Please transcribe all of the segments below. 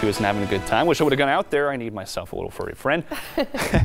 He wasn't having a good time. Wish I would have gone out there. I need myself a little furry friend.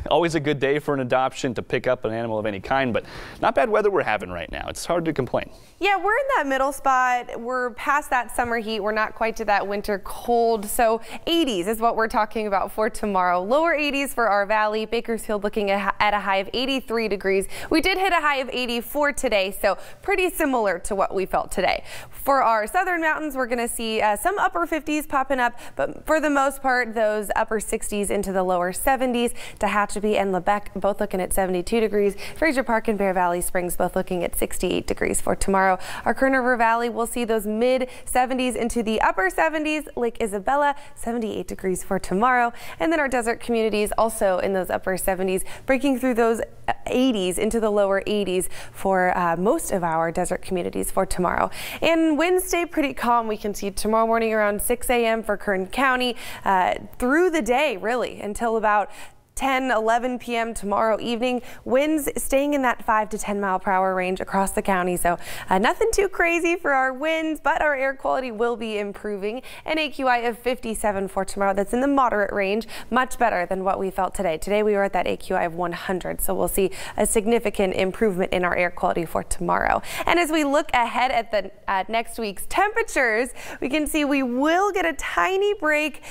Always a good day for an adoption to pick up an animal of any kind, but not bad weather we're having right now. It's hard to complain. Yeah, we're in that middle spot. We're past that summer heat. We're not quite to that winter cold. So 80s is what we're talking about for tomorrow. Lower 80s for our valley. Bakersfield looking at a high of 83 degrees. We did hit a high of 84 today, so pretty similar to what we felt today. For our southern mountains, we're going to see some upper 50s popping up, but for the most part, those upper 60s into the lower 70s. Tehachapi and Lebec both looking at 72 degrees. Fraser Park and Bear Valley Springs both looking at 68 degrees for tomorrow. Our Kern River Valley will see those mid 70s into the upper 70s. Lake Isabella, 78 degrees for tomorrow. And then our desert communities also in those upper 70s, breaking through those 80s into the lower 80s for most of our desert communities for tomorrow. And winds stay pretty calm. We can see tomorrow morning around 6 a.m. for Kern County through the day, really, until about 10-11 p.m. tomorrow evening. Winds staying in that 5 to 10 mile per hour range across the county. So nothing too crazy for our winds, but our air quality will be improving. An AQI of 57 for tomorrow. That's in the moderate range, much better than what we felt today. Today we were at that AQI of 100. So we'll see a significant improvement in our air quality for tomorrow. And as we look ahead at next week's temperatures, we can see we will get a tiny break.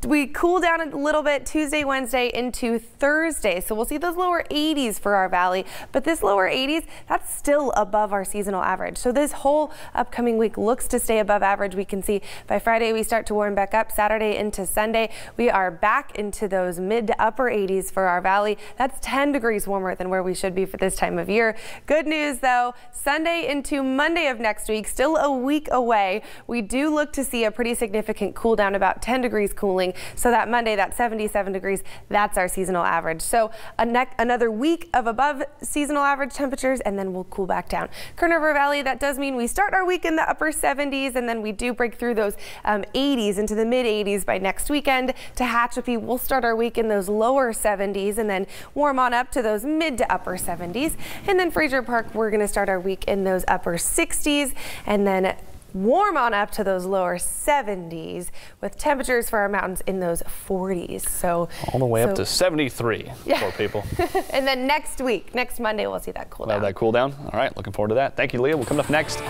We cool down a little bit Tuesday, Wednesday into Thursday. So we'll see those lower 80s for our valley, but this lower 80s, that's still above our seasonal average. So this whole upcoming week looks to stay above average. We can see by Friday we start to warm back up. Saturday into Sunday, we are back into those mid to upper 80s for our valley. That's 10 degrees warmer than where we should be for this time of year. Good news though, Sunday into Monday of next week, still a week away, we do look to see a pretty significant cool down, about 10 degrees cooling. So that Monday, that 77 degrees, that's our seasonal average. So another week of above seasonal average temperatures, and then we'll cool back down. Kern River Valley, that does mean we start our week in the upper 70s, and then we do break through those 80s into the mid 80s by next weekend. Tehachapi, we'll start our week in those lower 70s and then warm on up to those mid to upper 70s. And then Fraser Park, we're going to start our week in those upper 60s and then warm on up to those lower 70s with temperatures for our mountains in those 40s. So all the way up to 73 for people. And then next week, next Monday, we'll see that cool down. That cool down. All right, looking forward to that. Thank you, Leah. We'll come up next.